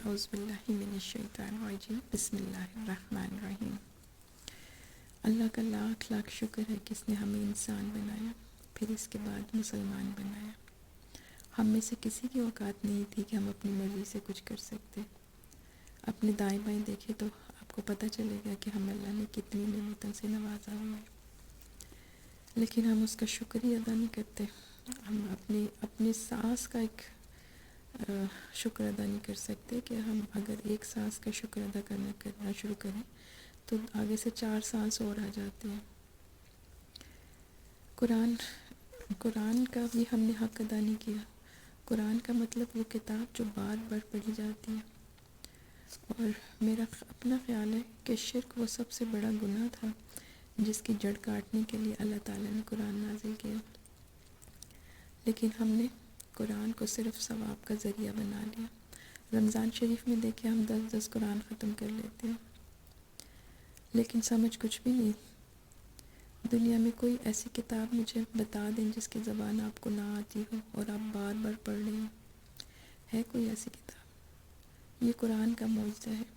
اعوذ باللہ من الشیطان الرجیم بسم اللہ الرحمن الرحیم۔ اللہ کا لاکھ لاکھ شکر ہے کہ اس نے ہمیں انسان بنایا، پھر اس کے بعد مسلمان بنایا۔ ہم میں سے کسی کی اوقات نہیں تھی کہ ہم اپنی مرضی سے کچھ کر سکتے۔ اپنے دائیں بائیں دیکھیں تو آپ کو پتہ چلے گا کہ ہم اللہ نے کتنی نعمتوں سے نوازا ہوا ہے، لیکن ہم اس کا شکر ہی ادا نہیں کرتے۔ ہم اپنی سانس کا ایک شکر ادا نہیں کر سکتے کہ ہم اگر ایک سانس کا شکر ادا کرنا شروع کریں تو آگے سے 4 سانس اور آ جاتے ہیں۔ قرآن کا بھی ہم نے حق ادا نہیں کیا۔ قرآن کا مطلب وہ کتاب جو بار بار پڑھی جاتی ہے، اور میرا اپنا خیال ہے کہ شرک وہ سب سے بڑا گناہ تھا جس کی جڑ کاٹنے کے لیے اللہ تعالیٰ نے قرآن نازل کیا، لیکن ہم نے قرآن کو صرف ثواب کا ذریعہ بنا لیا۔ رمضان شریف میں دیکھیں ہم 10 قرآن ختم کر لیتے ہیں، لیکن سمجھ کچھ بھی نہیں۔ دنیا میں کوئی ایسی کتاب مجھے بتا دیں جس کی زبان آپ کو نہ آتی ہو اور آپ بار بار پڑھ رہے ہوں، ہے کوئی ایسی کتاب؟ یہ قرآن کا معجزہ ہے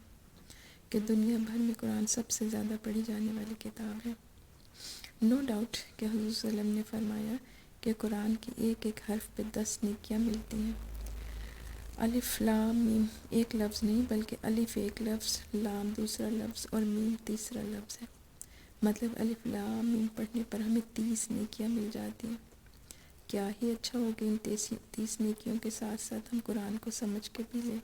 کہ دنیا بھر میں قرآن سب سے زیادہ پڑھی جانے والی کتاب ہے۔ نو ڈاؤٹ کہ حضور صلی اللہ علیہ وسلم نے فرمایا کہ قرآن کی ایک ایک حرف پہ 10 نیکیاں ملتی ہیں۔ الف لام میم ایک لفظ نہیں بلکہ الف ایک لفظ، لام دوسرا لفظ اور میم تیسرا لفظ ہے۔ مطلب الف لام میم پڑھنے پر ہمیں 30 نیکیاں مل جاتی ہیں۔ کیا ہی اچھا ہو کہ ان 30 نیکیوں کے ساتھ ساتھ ہم قرآن کو سمجھ کے بھی لیں،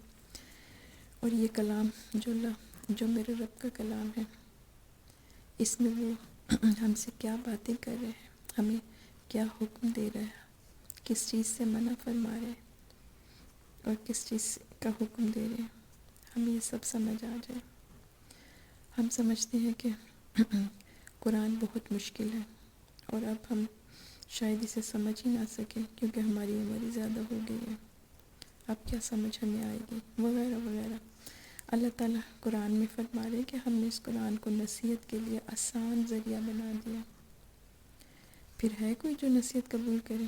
اور یہ کلام جو میرے رب کا کلام ہے، اس میں وہ ہم سے کیا باتیں کر رہے ہیں، ہمیں کیا حکم دے رہا ہے، کس چیز سے منع فرما رہے ہیں اور کس چیز کا حکم دے رہے ہیں، ہمیں یہ سب سمجھ آ جائے۔ ہم سمجھتے ہیں کہ قرآن بہت مشکل ہے اور اب ہم شاید اسے سمجھ ہی نہ سکیں کیونکہ ہماری عمر ہی زیادہ ہو گئی ہے، اب کیا سمجھ ہمیں آئے گی وغیرہ وغیرہ۔ اللہ تعالیٰ قرآن میں فرما رہے کہ ہم نے اس قرآن کو نصیحت کے لیے آسان ذریعہ بنا دیا۔ پھر ہے کوئی جو نصیحت قبول کرے؟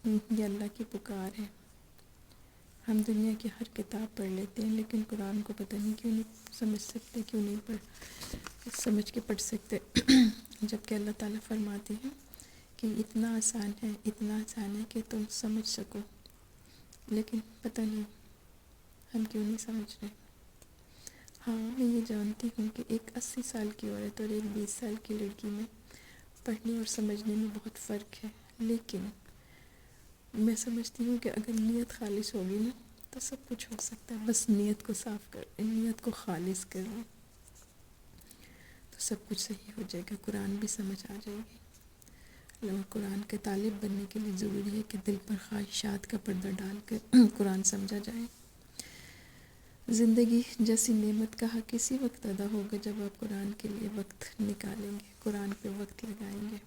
یہ اللہ کی پکار ہے۔ ہم دنیا کی ہر کتاب پڑھ لیتے ہیں لیکن قرآن کو پتہ نہیں کیوں نہیں سمجھ سکتے، کیوں نہیں سمجھ کے پڑھ سکتے، جبکہ اللہ تعالیٰ فرماتے ہیں کہ اتنا آسان ہے کہ تم سمجھ سکو، لیکن پتہ نہیں ہم کیوں نہیں سمجھ رہے۔ ہاں میں یہ جانتی ہوں کہ ایک 80 سال کی عورت اور ایک 20 سال کی لڑکی میں پڑھنے اور سمجھنے میں بہت فرق ہے، لیکن میں سمجھتی ہوں کہ اگر نیت خالص ہوگی نا تو سب کچھ ہو سکتا ہے۔ بس نیت کو صاف کر لیں، نیت کو خالص کر لیں تو سب کچھ صحیح ہو جائے گا، قرآن بھی سمجھ آ جائے گی۔ اور قرآن کے طالب بننے کے لیے ضروری ہے کہ دل پر خواہشات کا پردہ ڈال کر قرآن سمجھا جائے۔ زندگی جیسی نعمت کا حق اسی وقت ادا ہوگا جب آپ قرآن کے لیے وقت نکالیں گے، قرآن پہ وقت لگائیں گے۔